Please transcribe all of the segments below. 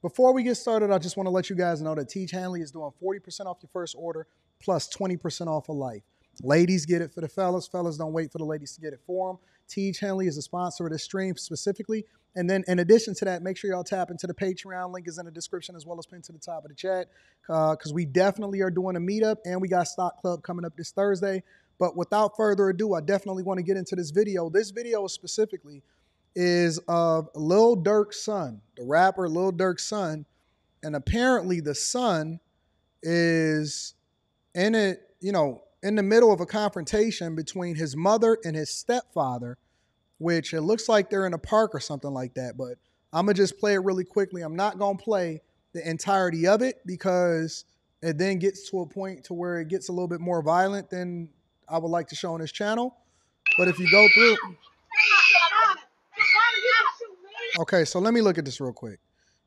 Before we get started, I just want to let you guys know that Teach Hanley is doing 40% off your first order plus 20% off of life. Ladies get it for the fellas. Fellas don't wait for the ladies to get it for them. Teach Hanley is a sponsor of this stream specifically. And then in addition to that, make sure y'all tap into the Patreon. Link is in the description as well as pinned to the top of the chat because we definitely are doing a meetup and we got Stock Club coming up this Thursday. But without further ado, I definitely want to get into this video. This video specifically is of Lil Durk's son, the rapper Lil Durk's son. And apparently the son is in it, in the middle of a confrontation between his mother and his stepfather, which it looks like they're in a park or something like that. But I'm going to just play it really quickly. I'm not going to play the entirety of it because it then gets to a point to where it gets a little bit more violent than I would like to show on this channel. But if you go through... Okay, so let me look at this real quick.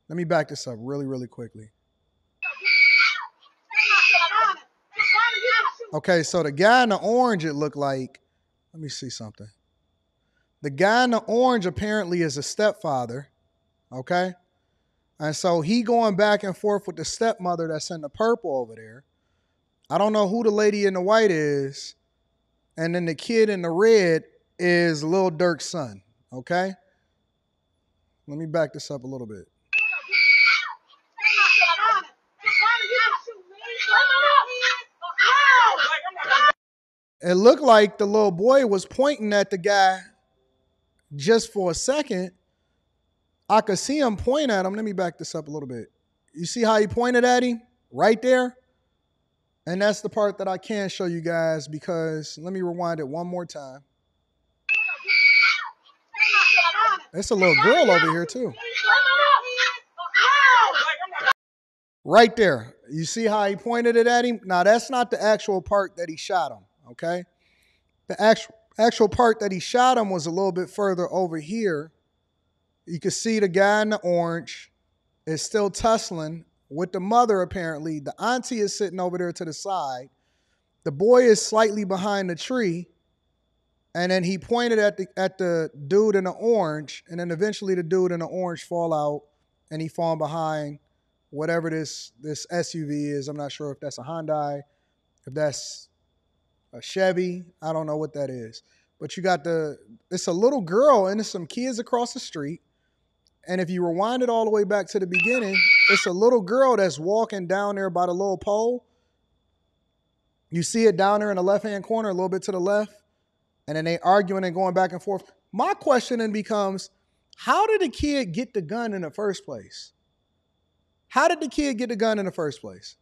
Let me back this up really, really quickly. Okay, so the guy in the orange, it looked like... Let me see something. The guy in the orange apparently is a stepfather, okay? And so he going back and forth with the stepmother that's in the purple over there. I don't know who the lady in the white is. And then the kid in the red is Lil Durk's son, okay? Let me back this up a little bit. It looked like the little boy was pointing at the guy just for a second. I could see him point at him. Let me back this up a little bit. You see how he pointed at him? Right there? And that's the part that I can't show you guys because let me rewind it one more time. There's a little girl over here too. Right there. You see how he pointed it at him? Now, that's not the actual part that he shot him, okay? The actual part that he shot him was a little bit further over here. You can see the guy in the orange is still tussling with the mother, apparently. The auntie is sitting over there to the side. The boy is slightly behind the tree. And then he pointed at the dude in the orange. And then eventually the dude in the orange fall out. And he fall behind whatever this SUV is. I'm not sure if that's a Hyundai, if that's a Chevy. I don't know what that is. But you got it's a little girl and there's some kids across the street. And if you rewind it all the way back to the beginning, it's a little girl that's walking down there by the little pole. You see it down there in the left-hand corner, a little bit to the left. And then they arguing and going back and forth. My question then becomes, how did the kid get the gun in the first place? How did the kid get the gun in the first place?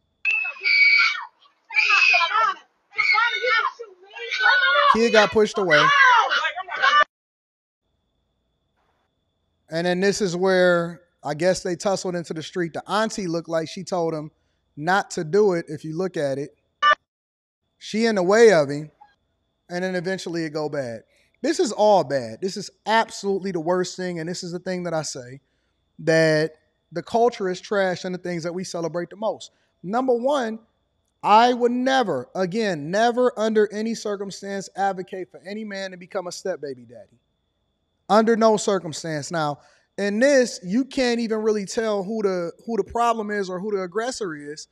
Kid got pushed away. And then this is where I guess they tussled into the street. The auntie looked like she told him not to do it if you look at it. She in the way of him. And then eventually it go bad. This is all bad. This is absolutely the worst thing. And this is the thing that I say, that the culture is trash and the things that we celebrate the most. Number one, I would never, again, never under any circumstance advocate for any man to become a stepbaby daddy. Under no circumstance. Now, in this, you can't even really tell who the problem is or who the aggressor is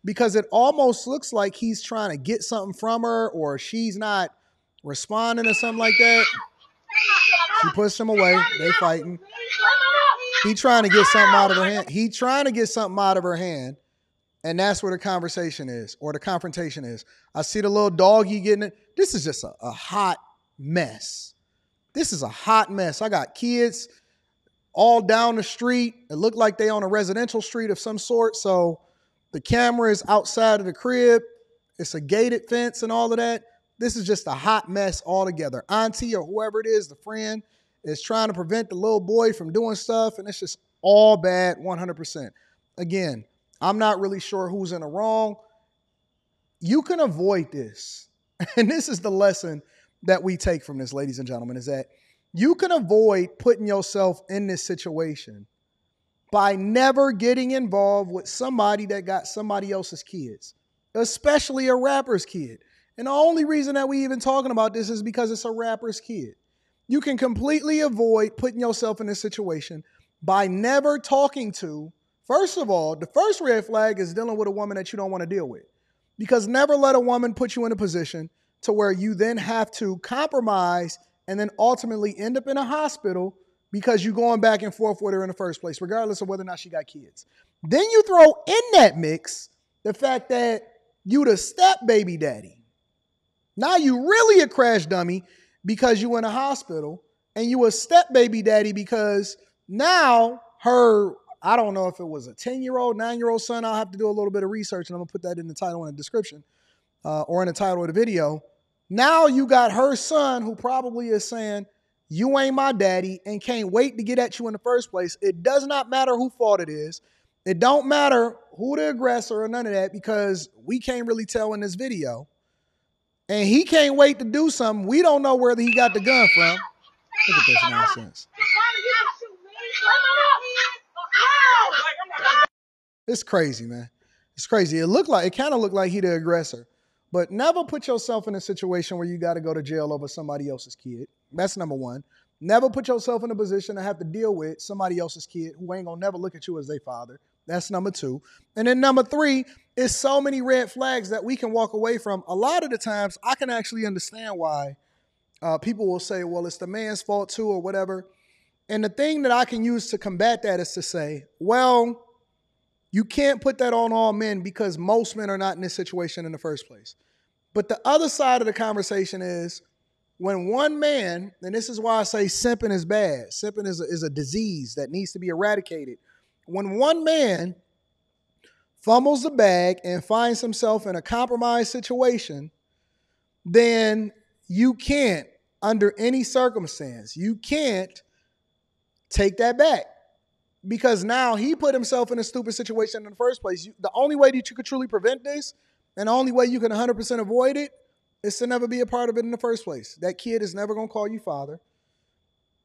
because it almost looks like he's trying to get something from her or she's not responding or something like that. She pushed him away. They fighting. He trying to get something out of her hand. He trying to get something out of her hand. And that's where the conversation is or the confrontation is. I see the little doggy getting it. This is just a hot mess. This is a hot mess. I got kids all down the street. It looked like they on a residential street of some sort. So the camera is outside of the crib. It's a gated fence and all of that. This is just a hot mess altogether. Auntie or whoever it is, the friend, is trying to prevent the little boy from doing stuff. And it's just all bad 100%. Again, I'm not really sure who's in the wrong. You can avoid this. And this is the lesson that we take from this, ladies and gentlemen, is that you can avoid putting yourself in this situation by never getting involved with somebody that got somebody else's kids, especially a rapper's kid. And the only reason that we even talking about this is because it's a rapper's kid. You can completely avoid putting yourself in this situation by never talking to, First of all, the first red flag is dealing with a woman that you don't want to deal with. Because never let a woman put you in a position to where you then have to compromise and then ultimately end up in a hospital because you're going back and forth with her in the first place, regardless of whether or not she got kids. Then you throw in that mix the fact that you the step baby daddy. Now you really a crash dummy because you in a hospital, and you a step baby daddy because now her, I don't know if it was a 10-year-old, 9-year-old son. I'll have to do a little bit of research, and I'm going to put that in the title and the description or in the title of the video. Now you got her son who probably is saying, you ain't my daddy, and can't wait to get at you in the first place. It does not matter whose fault it is. It don't matter who the aggressor or none of that, because we can't really tell in this video. And he can't wait to do something. We don't know where he got the gun from. Look at this nonsense. It's crazy, man. It's crazy. It kind of looked like he the aggressor. But never put yourself in a situation where you got to go to jail over somebody else's kid. That's number one. Never put yourself in a position to have to deal with somebody else's kid who ain't going to never look at you as their father. That's number two. And then number three is so many red flags that we can walk away from. A lot of the times I can actually understand why people will say, well, it's the man's fault too or whatever. And the thing that I can use to combat that is to say, well, you can't put that on all men because most men are not in this situation in the first place. But the other side of the conversation is when one man, and this is why I say simping is bad. Simping is a disease that needs to be eradicated. When one man fumbles the bag and finds himself in a compromised situation, then you can't, under any circumstance, you can't take that back. Because now he put himself in a stupid situation in the first place. The only way that you could truly prevent this, and the only way you can 100% avoid it, is to never be a part of it in the first place. That kid is never going to call you father.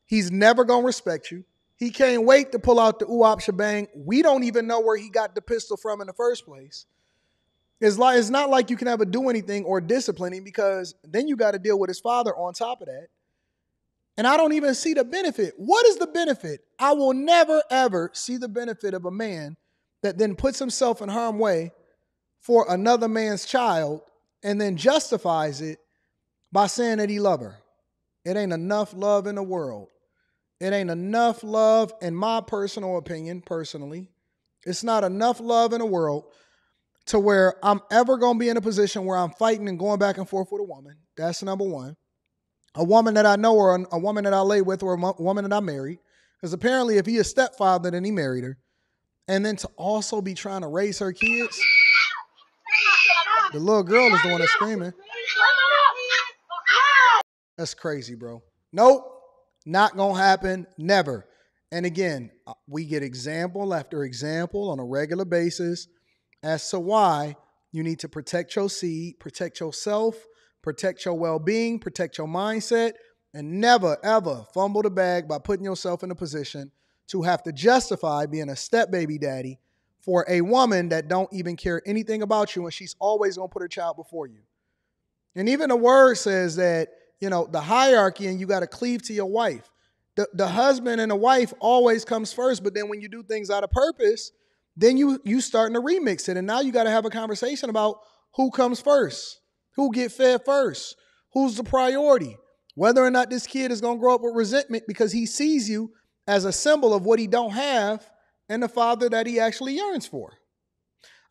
He's never going to respect you. He can't wait to pull out the ooh-op shebang. We don't even know where he got the pistol from in the first place. It's not like you can ever do anything or discipline him, because then you got to deal with his father on top of that. And I don't even see the benefit. What is the benefit? I will never, ever see the benefit of a man that then puts himself in harm's way for another man's child and then justifies it by saying that he loves her. It ain't enough love in the world. It ain't enough love, in my personal opinion, personally. It's not enough love in the world to where I'm ever going to be in a position where I'm fighting and going back and forth with a woman. That's number one. A woman that I know, or a woman that I lay with, or a woman that I married. Because apparently if he a stepfather, then he married her. And then to also be trying to raise her kids. The little girl is the one that's screaming. That's crazy, bro. Nope. Not going to happen. Never. And again, we get example after example on a regular basis as to why you need to protect your seed, protect yourself, protect your well-being, protect your mindset, and never, ever fumble the bag by putting yourself in a position to have to justify being a step baby daddy for a woman that don't even care anything about you, and she's always going to put her child before you. And even the word says that, the hierarchy, and you got to cleave to your wife. The husband and the wife always comes first, but then when you do things out of purpose, then you starting to remix it. And now you got to have a conversation about who comes first. Who get fed first? Who's the priority? Whether or not this kid is going to grow up with resentment because he sees you as a symbol of what he don't have and the father that he actually yearns for.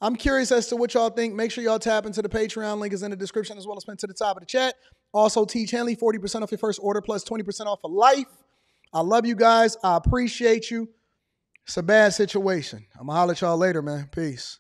I'm curious as to what y'all think. Make sure y'all tap into the Patreon. Link is in the description, as well as pinned to the top of the chat. Also, Teach Henley, 40% off your first order plus 20% off for life. I love you guys. I appreciate you. It's a bad situation. I'm going to holler at y'all later, man. Peace.